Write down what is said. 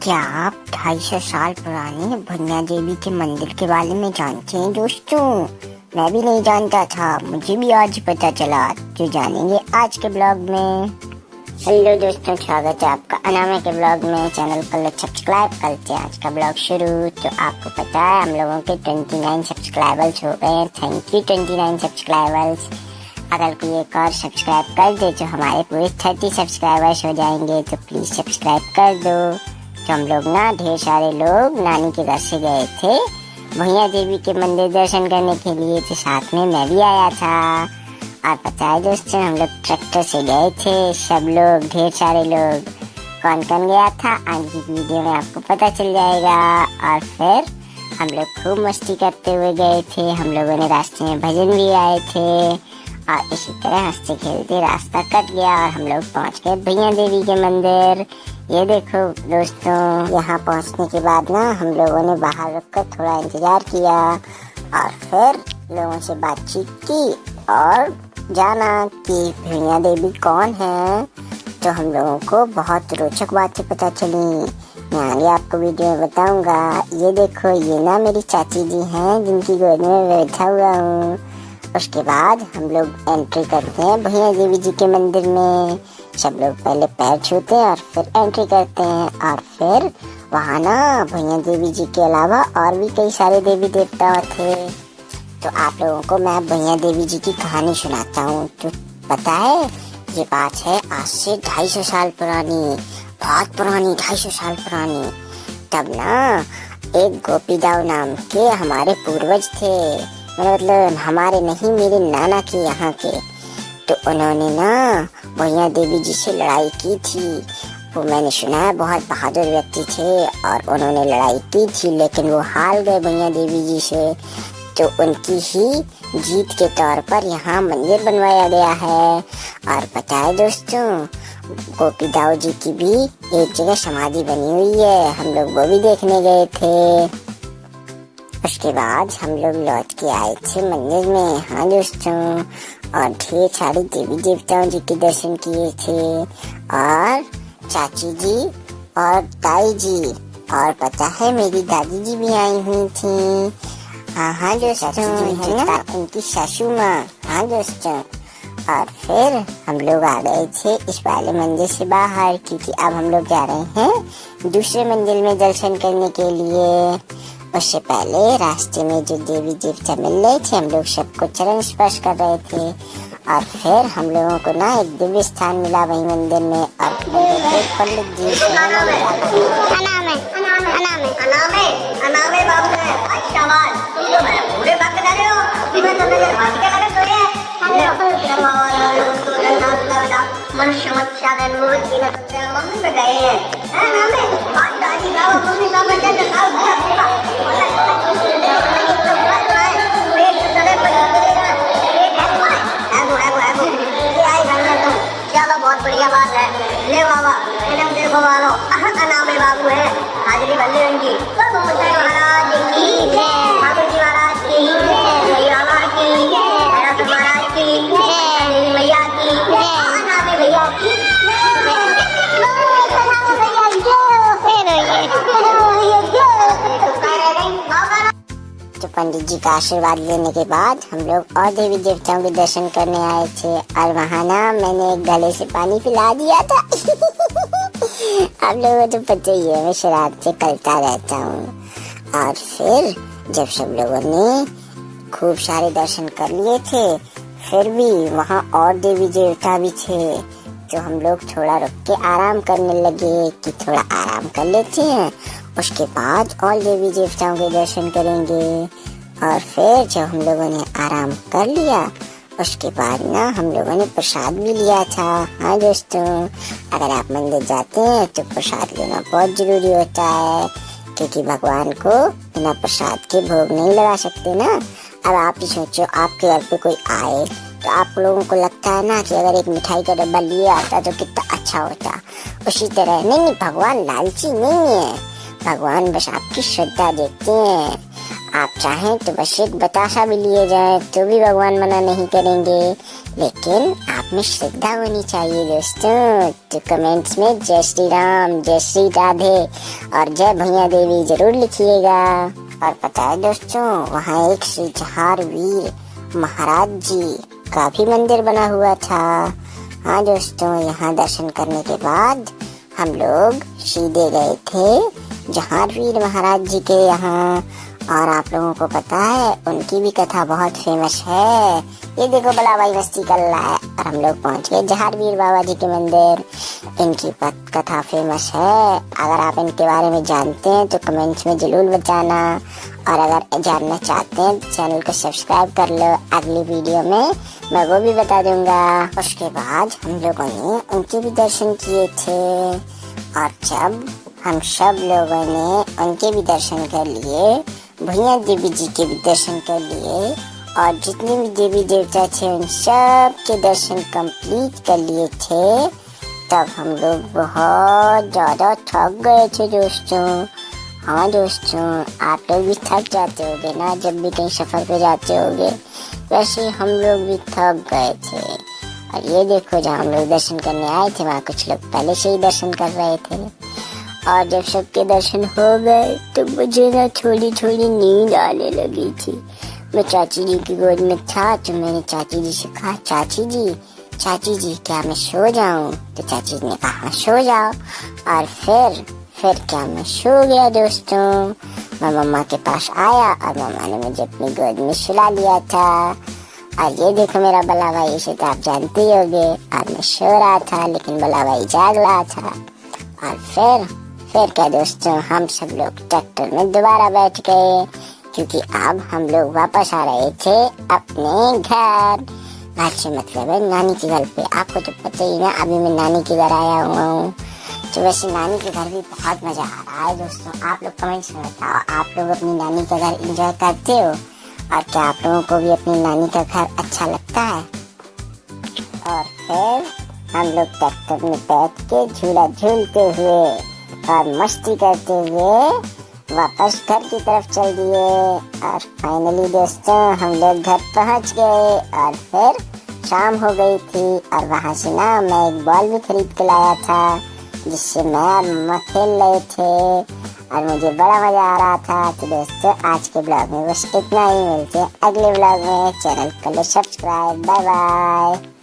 क्या आप 250 साल पुराने भुनिया देवी के मंदिर के बारे में जानते हैं दोस्तों? मैं भी नहीं जानता था, मुझे भी आज पता चला, जो जानेंगे आज के ब्लॉग में। हेलो दोस्तों, स्वागत है आपका अनामे के ब्लॉग में। चैनल को सब्सक्राइब करते हैं आज का ब्लॉग शुरू। तो आपको पता है हम लोगों के 29 सब्सक्राइबर्स हो गए हैं। Thank you 29 subscribers. अगर कोई एक और सब्सक्राइब कर दे तो हमारे पूरे 30 सब्सक्राइबर्स हो जाएंगे, तो प्लीज़ सब्सक्राइब कर दो। तो हम लोग ना ढेर सारे लोग नानी के घर से गए थे भुनिया देवी के मंदिर दर्शन करने के लिए, तो साथ में मैं भी आया था। और पता है दोस्तों, हम लोग ट्रैक्टर से गए थे, सब लोग, ढेर सारे लोग। कौन कौन गया था आज की वीडियो में आपको पता चल जाएगा। और फिर हम लोग खूब मस्ती करते हुए गए थे। हम लोगों ने रास्ते में भजन भी आए थे और इसी तरह हंसते खेलते रास्ता कट गया और हम लोग पहुंच गए भुनिया देवी के मंदिर। ये देखो दोस्तों, यहाँ पहुंचने के बाद ना हम लोगों ने बाहर रुककर थोड़ा इंतजार किया और फिर लोगों से बातचीत की और जाना कि भुनिया देवी कौन है। तो हम लोगों को बहुत रोचक बातें पता चली, मैं आगे आपको वीडियो में बताऊंगा। ये देखो, ये ना मेरी चाची जी हैं जिनकी गोद में बैठा हुआ हूँ। उसके बाद हम लोग एंट्री करते हैं भुनिया देवी जी के मंदिर में। सब लोग पहले पैर छूते हैं और फिर एंट्री करते हैं। और फिर वहाँ ना भुनिया देवी जी के अलावा और भी कई सारे देवी देवता थे। तो आप लोगों को मैं भुनिया देवी जी की कहानी सुनाता हूँ। तो पता है, ये बात है आज से 250 साल पुरानी, बहुत पुरानी, 250 साल पुरानी। तब ना एक गोपीदाऊ नाम के हमारे पूर्वज थे, मतलब हमारे नहीं, मेरे नाना के यहाँ के। तो उन्होंने ना भुनिया देवी जी से लड़ाई की थी। वो मैंने सुना है बहुत बहादुर व्यक्ति थे और उन्होंने लड़ाई की थी, लेकिन वो हार गए भुनिया देवी जी से। तो उनकी ही जीत के तौर पर यहाँ मंदिर बनवाया गया है। और पता है दोस्तों, गोपीदाऊ जी की भी एक जगह समाधि बनी हुई है, हम लोग वो भी देखने गए थे। उसके बाद हम लोग लौट के आए थे मंदिर में, हाँ दोस्तों, और ढेर सारे देवी देवताओं जी के दर्शन किए थे और चाची जी और ताई जी, और पता है मेरी दादी जी भी आई हुई थी। हाँ दोस्तों, है ना उनकी सासू माँ, हाँ दोस्तों। और फिर हम लोग आ गए थे इस वाले मंदिर से बाहर, क्योंकि अब हम लोग जा रहे हैं दूसरे मंदिर में दर्शन करने के लिए। उससे पहले रास्ते में जो देवी देवता मिल रहे थे, हम लोग सबको चरण स्पर्श कर रहे थे। और फिर हम लोगों को ना एक दिव्य स्थान मिला वही मंदिर में। और पंडित जी मनुष्य मम्मी में गए हैं चलो, बहुत बढ़िया बात है। ले बाबा, फिल्म देखो वालों, अनामे बाबू है, हाजिरी बंदी उनकी। महाराज की जय, ठाकुर जी महाराज की जय, बाबा की जय, महाराज की जय, मैया की जय, अनामे भैया की तो पंडित जी का आशीर्वाद लेने के बाद हम लोग और देवी देवताओं के दर्शन करने आए थे। और वहाँ ना मैंने एक गले से पानी पिला दिया था। आप लोगों को तो पता ही है, मैं शराब से करता रहता हूँ। और फिर जब सब लोगों ने खूब सारे दर्शन कर लिए थे, फिर भी वहाँ और देवी देवता भी थे। तो हम लोग थोड़ा रुक के आराम करने लगे कि थोड़ा आराम कर लेते हैं, उसके बाद और देवी देवताओं के दर्शन करेंगे। और फिर जब हम लोगों ने आराम कर लिया, उसके बाद ना हम लोगों ने प्रसाद भी लिया था। हाँ दोस्तों, अगर आप मंदिर जाते हैं तो प्रसाद लेना बहुत जरूरी होता है, क्योंकि भगवान को बिना प्रसाद के भोग नहीं लगा सकते ना। अब आप ही सोचो, आपके घर पे कोई आए तो आप लोगों को लगता है ना कि अगर एक मिठाई का डब्बा लिए आता तो कितना अच्छा होता। उसी तरह नहीं, भगवान लालची नहीं है, भगवान बस आपकी श्रद्धा देखते हैं। आप चाहें तो बस एक बतासा भी लिए जाए तो भी भगवान मना नहीं करेंगे, लेकिन आप में श्रद्धा होनी चाहिए दोस्तों। तो कमेंट्स में जय श्री राम, जय श्री राधे और जय भैया देवी जरूर लिखिएगा। और पता है दोस्तों, वहाँ एक श्री जहार वीर महाराज जी का भी मंदिर बना हुआ था। हाँ दोस्तों, यहाँ दर्शन करने के बाद हम लोग सीधे गए थे जहार वीर महाराज जी के यहाँ। और आप लोगों को पता है उनकी भी कथा बहुत फेमस है। ये देखो बड़ा भाई मस्ती कर रहा है। और हम लोग पहुँच गए जहारवीर बाबा जी के मंदिर। इनकी कथा फेमस है। अगर आप इनके बारे में जानते हैं तो कमेंट्स में जरूर बताना। और अगर जानना चाहते हैं तो चैनल को सब्सक्राइब कर लो। अगली वीडियो में मैं वो भी बता दूंगा। उसके बाद हम लोगों ने उनके भी दर्शन किए थे। और जब हम सब लोगों ने उनके भी दर्शन कर लिए, भैया देवी जी के भी दर्शन कर लिए और जितने भी देवी देवता थे उन सब के दर्शन कंप्लीट कर लिए थे, तब हम लोग बहुत ज़्यादा थक गए थे दोस्तों। हाँ दोस्तों, आप लोग भी थक जाते होगे ना जब भी कहीं सफ़र पे जाते होगे, वैसे हम लोग भी थक गए थे। और ये देखो, जहाँ हम लोग दर्शन करने आए थे वहाँ कुछ लोग पहले से ही दर्शन कर रहे थे। और जब सबके दर्शन हो गए तो मुझे ना थोड़ी थोड़ी नींद आने लगी थी। मैं चाची जी की गोद में था तो मैंने चाची जी से कहा, चाची जी क्या मैं सो जाऊं? तो चाची जी ने कहा सो जाओ। और फिर क्या मैं सो गया दोस्तों। मैं मम्मा के पास आया और मम्मा ने मुझे अपनी गोद में सुला लिया था। और ये देखो मेरा बल्ला भाई, इसे तो आप जानते ही होंगे। और मैं सो रहा था लेकिन बल्ला भाई जाग रहा था। और फिर क्या दोस्तों, हम सब लोग ट्रैक्टर में दोबारा बैठ गए क्योंकि अब हम लोग वापस आ रहे थे अपने घर। घर से मतलब है नानी के घर पे। आपको तो पता ही ना, अभी मैं नानी के घर आया हुआ हूँ। तो वैसे नानी के घर भी बहुत मजा आ रहा है दोस्तों। आप लोग कमेंट्स में बताओ, आप लोग अपनी नानी का घर एंजॉय करते हो? और क्या आप लोगों को भी अपनी नानी का घर अच्छा लगता है? और फिर हम लोग ट्रैक्टर में बैठ के झूला झूलते हुए और मस्ती करते हुए वापस घर की तरफ चल दिए। और फाइनली दोस्तों हम लोग घर पहुंच गए। और फिर शाम हो गई थी और वहां से ना मैं एक बॉल भी खरीद के लाया था जिससे मैं और मम्मा खेल रहे थे और मुझे बड़ा मजा आ रहा था। तो दोस्तों आज के ब्लॉग में बस इतना ही। मिलते हैं अगले ब्लॉग में। चैनल को सब्सक्राइब। Bye bye.